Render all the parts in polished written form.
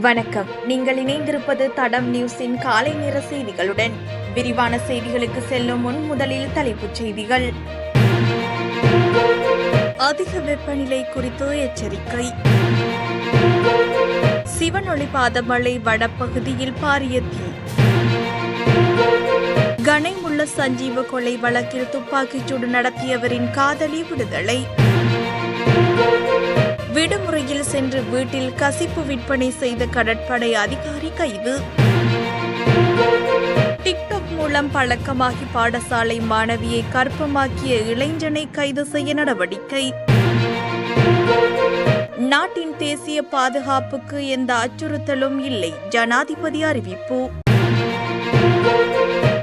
வணக்கம். நீங்கள் இணைந்திருப்பது தடம் நியூஸின் காலை நேர செய்திகளுடன். விரிவான செய்திகளுக்கு செல்லும் முன் முதலில் தலைப்புச் செய்திகள். அதிக வெப்பநிலை குறித்து எச்சரிக்கை. சிவனொளிபாத மலை வடப்பகுதியில் பாரிய தீ. கனைமுள்ள சஞ்சீவ கொலை வழக்கில் துப்பாக்கிச்சூடு நடத்தியவரின் காதலி விடுதலை. விடுமுறையில் சென்று வீட்டில் கசிப்பு விற்பனை செய்த கடற்படை அதிகாரி கைது. டிக்டாக் மூலம் பழக்கமாகி பாடசாலை மாணவியை கற்பமாக்கிய இளைஞனை கைது செய்ய நடவடிக்கை. நாட்டின் தேசிய பாதுகாப்புக்கு எந்த அச்சுறுத்தலும் இல்லை, ஜனாதிபதி அறிவிப்பு.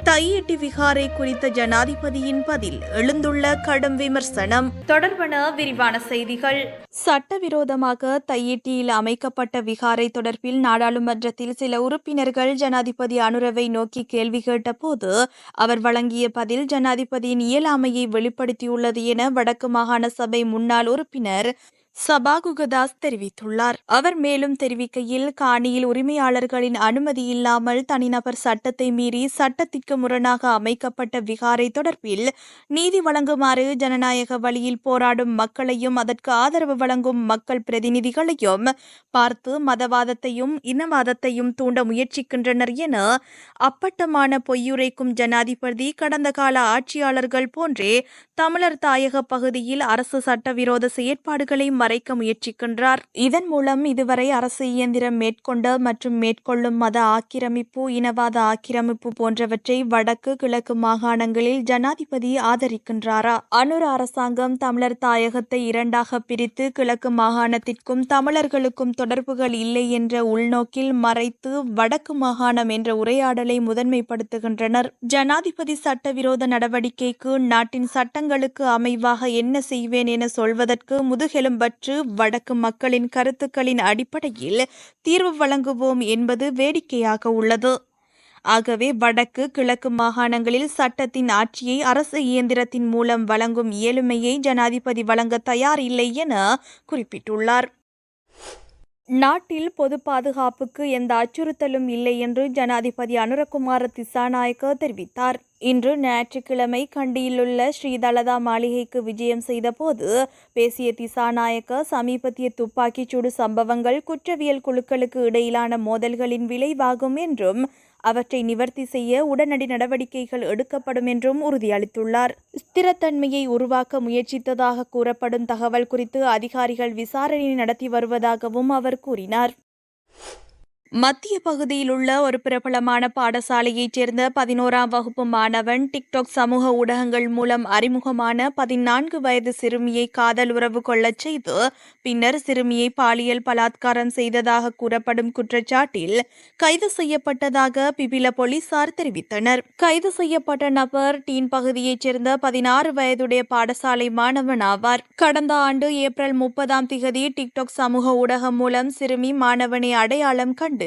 தையிட்டி விகாரை குறித்த ஜனாதிபதியின் பதில், எழுந்துள்ள கடும் விமர்சனம். தொடர்பான விரிவான செய்திகள். சட்டவிரோதமாக தையிட்டியில் அமைக்கப்பட்ட விகாரை தொடர்பில் நாடாளுமன்றத்தில் சில உறுப்பினர்கள் ஜனாதிபதி அனுரவை நோக்கி கேள்வி கேட்டபோது அவர் வழங்கிய பதில் ஜனாதிபதியின் இயலாமையை வெளிப்படுத்தியுள்ளது என வடக்கு மாகாண சபை முன்னாள் உறுப்பினர் சபாகுகதாஸ் தெரிவித்துள்ளார். அவர் மேலும் தெரிவிக்கையில், காணியில் உரிமையாளர்களின் அனுமதி இல்லாமல் தனிநபர் சட்டத்தை மீறி சட்டத்திற்கு முரணாக அமைக்கப்பட்ட விகாரை தொடர்பில் நீதி வழங்குமாறு ஜனநாயக வழியில் போராடும் மக்களையும் அதற்கு ஆதரவு வழங்கும் மக்கள் பிரதிநிதிகளையும் பார்த்து மதவாதத்தையும் இனவாதத்தையும் தூண்ட முயற்சிக்கின்றனர் என அப்பட்டமான பொய்யுரைக்கும் ஜனாதிபதி கடந்த கால ஆட்சியாளர்கள் போன்றே தமிழர் தாயக பகுதியில் அரசு சட்டவிரோத செயற்பாடுகளை மறைக்க முயற்சிக்கின்றார். இதன் மூலம் இதுவரை அரசு இயந்திரம் மேற்கொண்ட மற்றும் மேற்கொள்ளும் மத ஆக்கிரமிப்பு, இனவாத ஆக்கிரமிப்பு போன்றவற்றை வடக்கு கிழக்கு மாகாணங்களில் ஜனாதிபதி ஆதரிக்கின்றாரா? அனுர அரசாங்கம் தமிழர் தாயகத்தை இரண்டாக பிரித்து கிழக்கு மாகாணத்திற்கும் தமிழர்களுக்கும் தொடர்புகள் இல்லை என்ற உள்நோக்கில் மறைத்து வடக்கு மாகாணம் என்ற உரையாடலை முதன்மைப்படுத்துகின்றனர். ஜனாதிபதி சட்டவிரோத நடவடிக்கைக்கு நாட்டின் சட்டங்களுக்கு அமைவாக என்ன செய்வேன் என சொல்வதற்கு முதுகெலும்பற்று வடக்கு மக்களின் கருத்துக்களின் அடிப்படையில் தீர்வு வழங்குவோம் என்பது வேடிக்கையாக உள்ளது. ஆகவே வடக்கு கிழக்கு மாகாணங்களில் சட்டத்தின் ஆட்சியை அரசு இயந்திரத்தின் மூலம் வழங்கும் இயலுமையை ஜனாதிபதி வழங்க தயார் இல்லை என குறிப்பிட்டுள்ளார். நாட்டில் பொது பாதுகாப்புக்கு எந்த அச்சுறுத்தலும் இல்லை என்று ஜனாதிபதி அனுரகுமார திசாநாயக்க தெரிவித்தார். இன்று ஞாயிற்றுக்கிழமை கண்டியிலுள்ள ஸ்ரீதலதா மாளிகைக்கு விஜயம் செய்தபோது பேசிய திசாநாயக்க, சமீபத்திய துப்பாக்கிச்சூடு சம்பவங்கள் குற்றவியல் குழுக்களுக்கு இடையிலான மோதல்களின் விளைவாகும் என்றும் அவற்றை நிவர்த்தி செய்ய உடனடி நடவடிக்கைகள் எடுக்கப்படும் என்றும் உறுதியளித்துள்ளார். ஸ்திரத்தன்மையை உருவாக்க முயற்சித்ததாக கூறப்படும் தகவல் குறித்து அதிகாரிகள் விசாரணை நடத்தி வருவதாகவும் அவர் கூறினார். மத்திய பகுதியில் உள்ள ஒரு பிரபலமான பாடசாலையைச் சேர்ந்த 11ஆம் வகுப்பு மாணவன் டிக்டாக் சமூக ஊடகங்கள் மூலம் அறிமுகமான 14 வயது சிறுமியை காதல் உறவு கொள்ளச் செய்து பின்னர் சிறுமியை பாலியல் பலாத்காரம் செய்ததாக கூறப்படும் குற்றச்சாட்டில் கைது செய்யப்பட்டதாக பிபில போலீசார் தெரிவித்தனர். கைது செய்யப்பட்ட நபர் டீன் பகுதியைச் சேர்ந்த 16 வயதுடைய பாடசாலை மாணவன் ஆவார். கடந்த ஆண்டு ஏப்ரல் 30ஆம் திகதி டிக்டாக் சமூக ஊடகம் மூலம் சிறுமி மாணவனை அடையாளம் கண்டு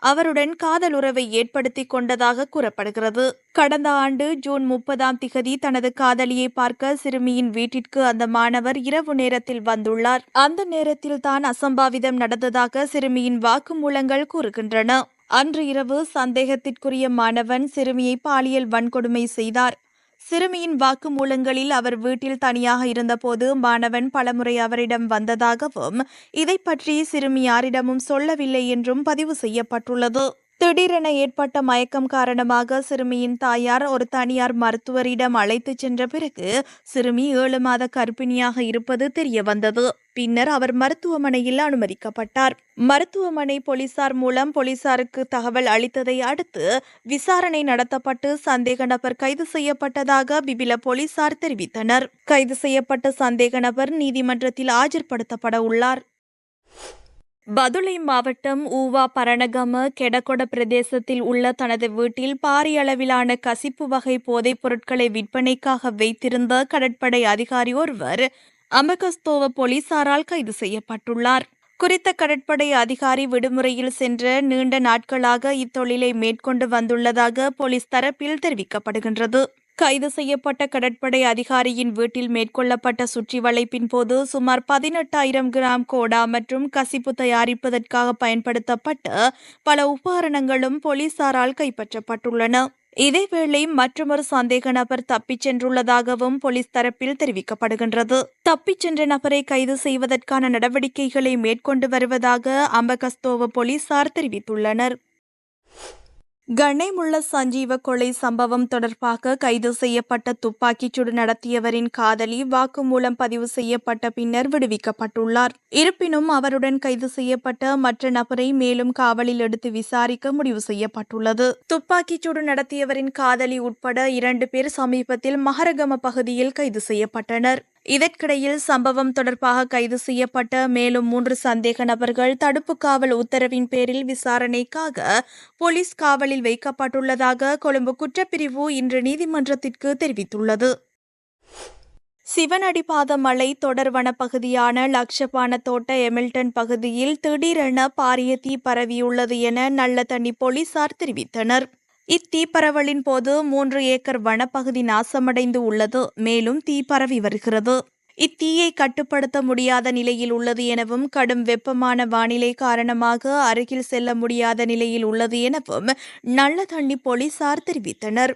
அவருடன் காதல் உறவை ஏற்படுத்திக் கொண்டதாக கூறப்படுகிறது. கடந்த ஆண்டு ஜூன் 30ஆம் திகதி தனது காதலியை பார்க்க சிறுமியின் வீட்டிற்கு அந்த மாணவர் இரவு நேரத்தில் வந்துள்ளார். அந்த நேரத்தில் தான் அசம்பாவிதம் நடந்ததாக சிறுமியின் வாக்குமூலங்கள் கூறுகின்றன. அன்று இரவு சந்தேகத்திற்குரிய மாணவன் சிறுமியை பாலியல் வன்கொடுமை செய்தார். சிறுமியின் வாக்குமூலங்களில் அவர் வீட்டில் தனியாக இருந்தபோது மாணவன் பலமுறை அவரிடம் வந்ததாகவும் இதை பற்றி சிறுமி யாரிடமும் சொல்லவில்லை என்றும் பதிவு செய்யப்பட்டுள்ளது. திடீரென ஏற்பட்ட மயக்கம் காரணமாக சிறுமியின் தாயார் ஒரு தனியார் மருத்துவரிடம் அழைத்துச் சென்ற பிறகு சிறுமி 7 மாத கர்ப்பிணியாக இருப்பது தெரியவந்தது. பின்னர் அவர் மருத்துவமனையில் அனுமதிக்கப்பட்டார். மருத்துவமனை போலீசார் மூலம் போலீசாருக்கு தகவல் அளித்ததை அடுத்து விசாரணை நடத்தப்பட்டு சந்தேக நபர் கைது செய்யப்பட்டதாக பிபில போலீசார் தெரிவித்தனர். கைது செய்யப்பட்ட சந்தேக நபர் நீதிமன்றத்தில் ஆஜர்படுத்தப்பட உள்ளார். பதுளை மாவட்டம் ஊவா பரணகம கெடகொட பிரதேசத்தில் உள்ள தனது வீட்டில் பாரிய அளவிலான கசிப்பு வகை போதைப் பொருட்களை விற்பனைக்காக வைத்திருந்த கடற்படை அதிகாரி ஒருவர் அமகஸ்தோவ போலீசாரால் கைது செய்யப்பட்டுள்ளார். குறித்த கடற்படை அதிகாரி விடுமுறையில் சென்ற நீண்ட நாட்களாக இத்தொழிலை மேற்கொண்டு வந்துள்ளதாக போலீஸ் தரப்பில் தெரிவிக்கப்படுகின்றது. கைது செய்யப்பட்ட கடற்படை அதிகாரியின் வீட்டில் மேற்கொள்ளப்பட்ட சுற்றி வளைப்பின் போது சுமார் 18,000 கிராம் கோடா மற்றும் கசிப்பு தயாரிப்பதற்காக பயன்படுத்தப்பட்ட பல உபகரணங்களும் போலீசாரால் கைப்பற்றப்பட்டுள்ளன. இதேவேளை மற்றொரு சந்தேக நபர் தப்பிச் சென்றுள்ளதாகவும் போலீஸ் தரப்பில் தெரிவிக்கப்படுகின்றது. தப்பிச் சென்ற நபரை கைது செய்வதற்கான நடவடிக்கைகளை மேற்கொண்டு வருவதாக அம்பகஸ்தோவ போலீசார் தெரிவித்துள்ளனர். கணேமுள்ள சஞ்சீவ கொலை சம்பவம் தொடர்பாக கைது செய்யப்பட்ட துப்பாக்கிச்சூடு நடத்தியவரின் காதலி வாக்குமூலம் பதிவு செய்யப்பட்ட பின்னர் விடுவிக்கப்பட்டுள்ளார். இருப்பினும் அவருடன் கைது செய்யப்பட்ட மற்ற நபரை மேலும் காவலில் எடுத்து விசாரிக்க முடிவு செய்யப்பட்டுள்ளது. துப்பாக்கிச்சூடு நடத்தியவரின் காதலி உட்பட 2 பேர் சமீபத்தில் மஹரகம பகுதியில் கைது செய்யப்பட்டனர். இதற்கிடையில் சம்பவம் தொடர்பாக கைது செய்யப்பட்ட மேலும் 3 சந்தேக நபர்கள் தடுப்பு காவல் உத்தரவின் பேரில் விசாரணைக்காக போலீஸ் காவலில் வைக்கப்பட்டுள்ளதாக கொழும்பு குற்றப்பிரிவு இன்று நீதிமன்றத்திற்கு தெரிவித்துள்ளது. சிவனடிபாத மலை தொடர் வனப்பகுதியான லக்ஷபான தோட்ட எமில்டன் பகுதியில் திடீரென பாரிய தீ பரவியுள்ளது என நல்லதண்ணி போலீசார் தெரிவித்தனர். இத்தீப்பரவலின் போது 3 ஏக்கர் வனப்பகுதி நாசமடைந்து உள்ளது. மேலும் தீ பரவி வருகிறது. இத்தீயை கட்டுப்படுத்த முடியாத நிலையில் உள்ளது எனவும் கடும் வெப்பமான வானிலை காரணமாக அருகில் செல்ல முடியாத நிலையில் உள்ளது எனவும் நல்லதண்ணி போலீசார் தெரிவித்தனர்.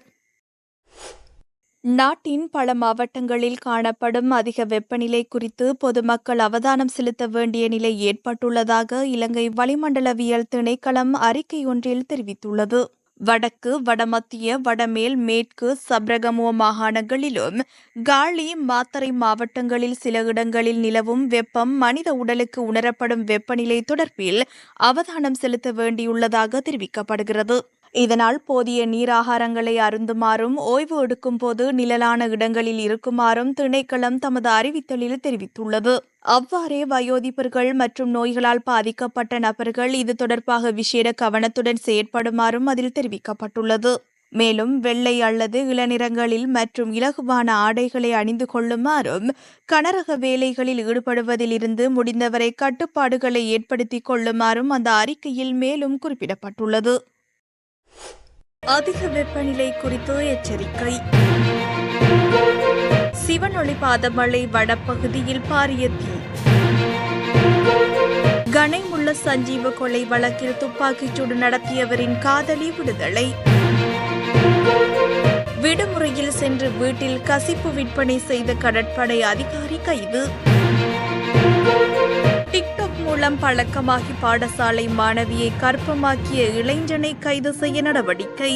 நாட்டின் பல மாவட்டங்களில் காணப்படும் அதிக வெப்பநிலை குறித்து பொதுமக்கள் அவதானம் செலுத்த வேண்டிய நிலை ஏற்பட்டுள்ளதாக இலங்கை வளிமண்டலவியல் திணைக்களம் அறிக்கை ஒன்றில் தெரிவித்துள்ளது. வடக்கு, வடமத்திய, வடமேல், மேற்கு, சப்ரகமுவ மாகாணங்களிலும் காலி, மாத்தறை மாவட்டங்களில் சில இடங்களில் நிலவும் வெப்பம் மனித உடலுக்கு உணரப்படும் வெப்பநிலை தொடர்பில் அவதானம் செலுத்த வேண்டியுள்ளதாக தெரிவிக்கப்படுகிறது. இதனால் போதிய நீராகாரங்களை அருந்துமாறும் ஓய்வு எடுக்கும் போது நிழலான இடங்களில் இருக்குமாறும் திணைக்களம் தமது அறிவித்தலில் தெரிவித்துள்ளது. அவ்வாறே வயோதிபர்கள் மற்றும் நோய்களால் பாதிக்கப்பட்ட நபர்கள் இது தொடர்பாக விசேட கவனத்துடன் செயற்படுமாறும் அதில் தெரிவிக்கப்பட்டுள்ளது. மேலும் வெள்ளை அல்லது இளநிறங்களில் மற்றும் இலகுவான ஆடைகளை அணிந்து கொள்ளுமாறும் கனரக வேலைகளில் ஈடுபடுவதில் இருந்து முடிந்தவரை கட்டுப்பாடுகளை ஏற்படுத்திக் கொள்ளுமாறும் அந்த அறிக்கையில் மேலும் குறிப்பிடப்பட்டுள்ளது. அதிக வெப்பநிலை குறித்து எச்சரிக்கை. சிவனொளிபாத மலை வடப்பகுதியில் பாரிய தீ. கணேமுள்ள சஞ்சீவ கொலை வழக்கில் துப்பாக்கிச்சூடு நடத்தியவரின் காதலி விடுதலை. விடுமுறையில் சென்று வீட்டில் கசிப்பு விற்பனை செய்த கடற்படை அதிகாரி கைது. டிக்டாக் மூலம் பழக்கமாகி பாடசாலை மாணவியை கர்ப்பமாக்கிய இளைஞனை கைது செய்ய நடவடிக்கை.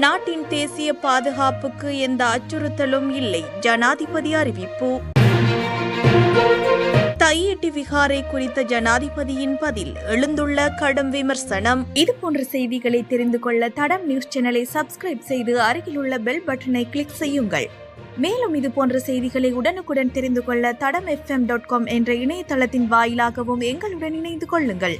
நாட்டின் தேசிய பாதுகாப்புக்கு எந்த அச்சுறுத்தலும் இல்லை, ஜனாதிபதி அறிவிப்பு. தையிட்டி விகாரை குறித்த ஜனாதிபதியின் பதில், எழுந்துள்ள கடும் விமர்சனம். இதுபோன்ற செய்திகளை தெரிந்து கொள்ள தடம் நியூஸ் சேனலை சப்ஸ்கிரைப் செய்து அருகிலுள்ள பெல் பட்டனை கிளிக் செய்யுங்கள். மேலும் இதுபோன்ற செய்திகளை உடனுக்குடன் தெரிந்து கொள்ள தடம் fm.com என்ற இணையதளத்தின் வாயிலாகவும் எங்களுடன் இணைந்து கொள்ளுங்கள்.